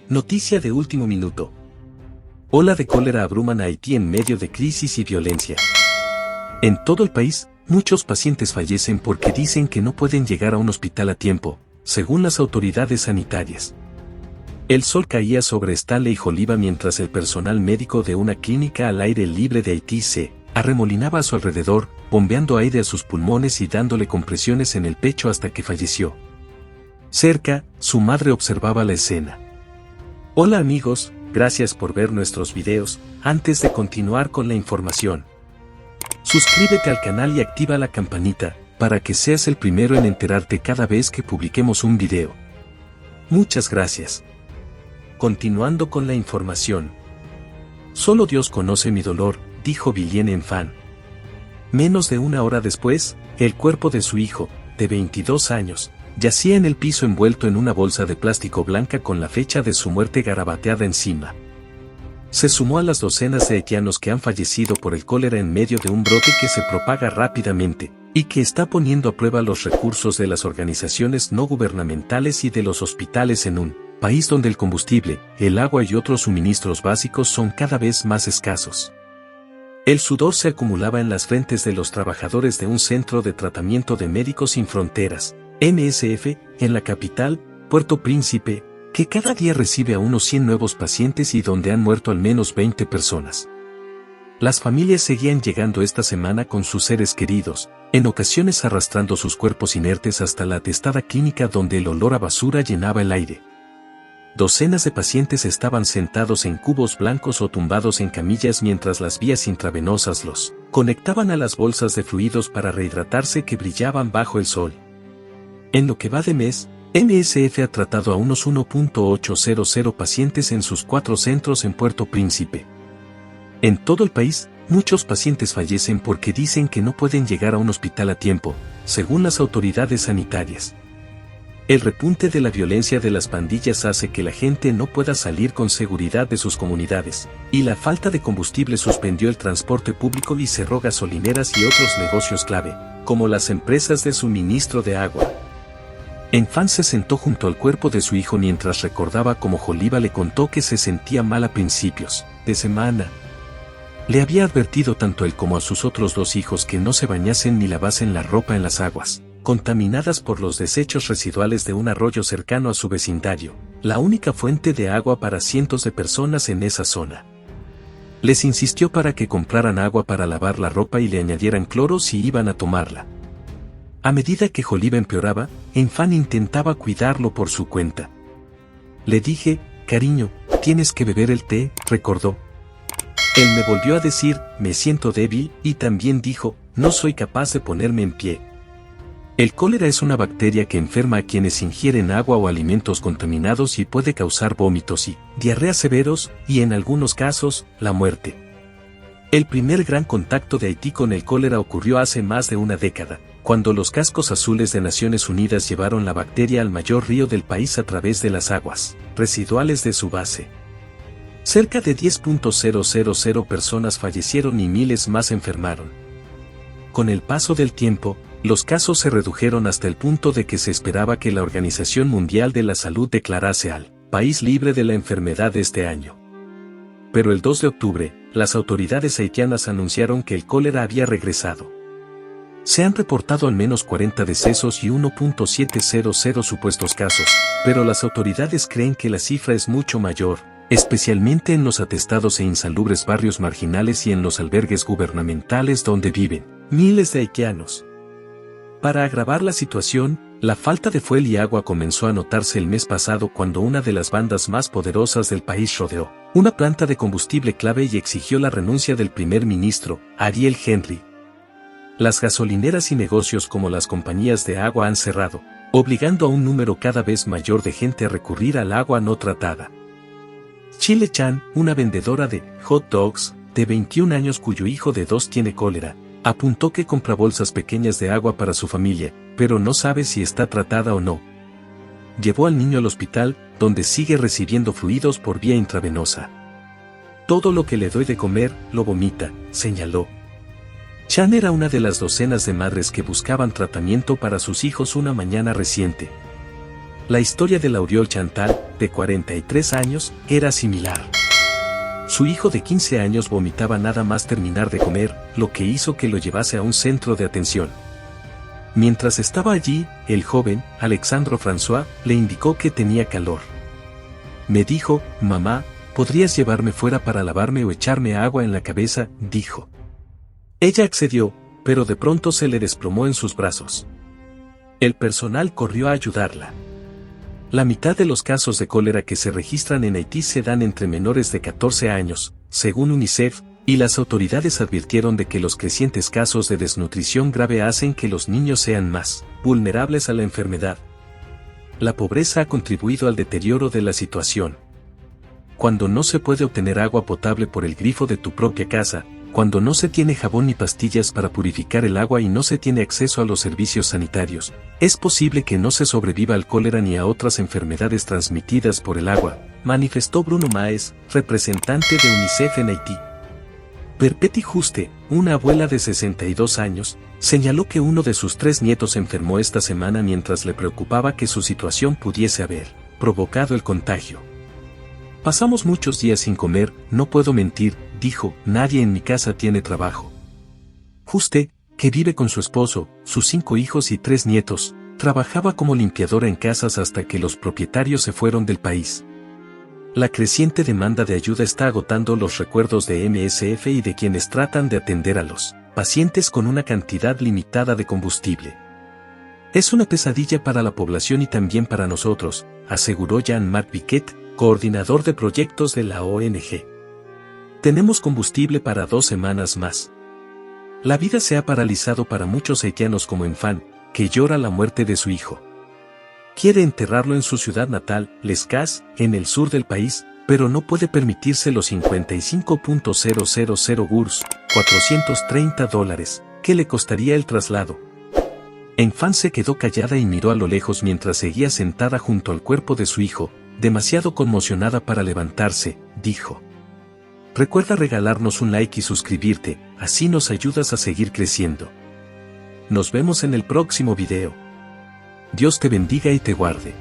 Noticia de último minuto. Ola de cólera abruman a Haití en medio de crisis y violencia. En todo el país, muchos pacientes fallecen porque dicen que no pueden llegar a un hospital a tiempo, según las autoridades sanitarias. El sol caía sobre Stanley Joliva mientras el personal médico de una clínica al aire libre de Haití se arremolinaba a su alrededor, bombeando aire a sus pulmones y dándole compresiones en el pecho hasta que falleció. Cerca, su madre observaba la escena. Hola amigos, gracias por ver nuestros videos. Antes de continuar con la información, suscríbete al canal y activa la campanita, para que seas el primero en enterarte cada vez que publiquemos un video. Muchas gracias. Continuando con la información. Solo Dios conoce mi dolor, dijo Villiene en Fan. Menos de una hora después, el cuerpo de su hijo, de 22 años, yacía en el piso envuelto en una bolsa de plástico blanca con la fecha de su muerte garabateada encima. Se sumó a las docenas de haitianos que han fallecido por el cólera en medio de un brote que se propaga rápidamente, y que está poniendo a prueba los recursos de las organizaciones no gubernamentales y de los hospitales en un país donde el combustible, el agua y otros suministros básicos son cada vez más escasos. El sudor se acumulaba en las frentes de los trabajadores de un centro de tratamiento de Médicos Sin Fronteras, MSF, en la capital, Puerto Príncipe, que cada día recibe a unos 100 nuevos pacientes y donde han muerto al menos 20 personas. Las familias seguían llegando esta semana con sus seres queridos, en ocasiones arrastrando sus cuerpos inertes hasta la atestada clínica donde el olor a basura llenaba el aire. Docenas de pacientes estaban sentados en cubos blancos o tumbados en camillas mientras las vías intravenosas los conectaban a las bolsas de fluidos para rehidratarse que brillaban bajo el sol. En lo que va de mes, MSF ha tratado a unos 1.800 pacientes en sus 4 centros en Puerto Príncipe. En todo el país, muchos pacientes fallecen porque dicen que no pueden llegar a un hospital a tiempo, según las autoridades sanitarias. El repunte de la violencia de las pandillas hace que la gente no pueda salir con seguridad de sus comunidades, y la falta de combustible suspendió el transporte público y cerró gasolineras y otros negocios clave, como las empresas de suministro de agua. Enfant se sentó junto al cuerpo de su hijo mientras recordaba cómo Joliva le contó que se sentía mal a principios de semana. Le había advertido tanto él como a sus otros 2 hijos que no se bañasen ni lavasen la ropa en las aguas contaminadas por los desechos residuales de un arroyo cercano a su vecindario, la única fuente de agua para cientos de personas en esa zona. Les insistió para que compraran agua para lavar la ropa y le añadieran cloro si iban a tomarla. A medida que Joliva empeoraba, Enfant intentaba cuidarlo por su cuenta. Le dije, cariño, tienes que beber el té, recordó. Él me volvió a decir, me siento débil, y también dijo, no soy capaz de ponerme en pie. El cólera es una bacteria que enferma a quienes ingieren agua o alimentos contaminados y puede causar vómitos y diarreas severos, y en algunos casos, la muerte. El primer gran contacto de Haití con el cólera ocurrió hace más de una década, cuando los cascos azules de Naciones Unidas llevaron la bacteria al mayor río del país a través de las aguas residuales de su base. Cerca de 10.000 personas fallecieron y miles más enfermaron. Con el paso del tiempo, los casos se redujeron hasta el punto de que se esperaba que la Organización Mundial de la Salud declarase al país libre de la enfermedad este año. Pero el 2 de octubre, las autoridades haitianas anunciaron que el cólera había regresado. Se han reportado al menos 40 decesos y 1.700 supuestos casos, pero las autoridades creen que la cifra es mucho mayor, especialmente en los atestados e insalubres barrios marginales y en los albergues gubernamentales donde viven miles de haitianos. Para agravar la situación, la falta de fuel y agua comenzó a notarse el mes pasado cuando una de las bandas más poderosas del país rodeó una planta de combustible clave y exigió la renuncia del primer ministro, Ariel Henry. Las gasolineras y negocios como las compañías de agua han cerrado, obligando a un número cada vez mayor de gente a recurrir al agua no tratada. Chile Chan, una vendedora de hot dogs, de 21 años cuyo hijo de 2 tiene cólera, apuntó que compra bolsas pequeñas de agua para su familia, pero no sabe si está tratada o no. Llevó al niño al hospital, donde sigue recibiendo fluidos por vía intravenosa. Todo lo que le doy de comer, lo vomita, señaló. Chan era una de las docenas de madres que buscaban tratamiento para sus hijos una mañana reciente. La historia de Lauriol Chantal, de 43 años, era similar. Su hijo de 15 años vomitaba nada más terminar de comer, lo que hizo que lo llevase a un centro de atención. Mientras estaba allí, el joven, Alexandre François, le indicó que tenía calor. Me dijo, mamá, ¿podrías llevarme fuera para lavarme o echarme agua en la cabeza?, dijo. Ella accedió, pero de pronto se le desplomó en sus brazos. El personal corrió a ayudarla. La mitad de los casos de cólera que se registran en Haití se dan entre menores de 14 años, según UNICEF, y las autoridades advirtieron de que los crecientes casos de desnutrición grave hacen que los niños sean más vulnerables a la enfermedad. La pobreza ha contribuido al deterioro de la situación. Cuando no se puede obtener agua potable por el grifo de tu propia casa, cuando no se tiene jabón ni pastillas para purificar el agua y no se tiene acceso a los servicios sanitarios, es posible que no se sobreviva al cólera ni a otras enfermedades transmitidas por el agua, manifestó Bruno Maes, representante de UNICEF en Haití. Perpétie Juste, una abuela de 62 años, señaló que uno de sus 3 nietos enfermó esta semana mientras le preocupaba que su situación pudiese haber provocado el contagio. Pasamos muchos días sin comer, no puedo mentir, dijo, nadie en mi casa tiene trabajo. Juste, que vive con su esposo, sus 5 hijos y 3 nietos, trabajaba como limpiadora en casas hasta que los propietarios se fueron del país. La creciente demanda de ayuda está agotando los recuerdos de MSF y de quienes tratan de atender a los pacientes con una cantidad limitada de combustible. Es una pesadilla para la población y también para nosotros, aseguró Jean-Marc Piquet, coordinador de proyectos de la ONG. Tenemos combustible para 2 semanas más. La vida se ha paralizado para muchos haitianos como Enfant, que llora la muerte de su hijo. Quiere enterrarlo en su ciudad natal, Les Cas, en el sur del país, pero no puede permitirse los 55.000 gurs, $430, que le costaría el traslado. Enfant se quedó callada y miró a lo lejos mientras seguía sentada junto al cuerpo de su hijo, demasiado conmocionada para levantarse, dijo. Recuerda regalarnos un like y suscribirte, así nos ayudas a seguir creciendo. Nos vemos en el próximo video. Dios te bendiga y te guarde.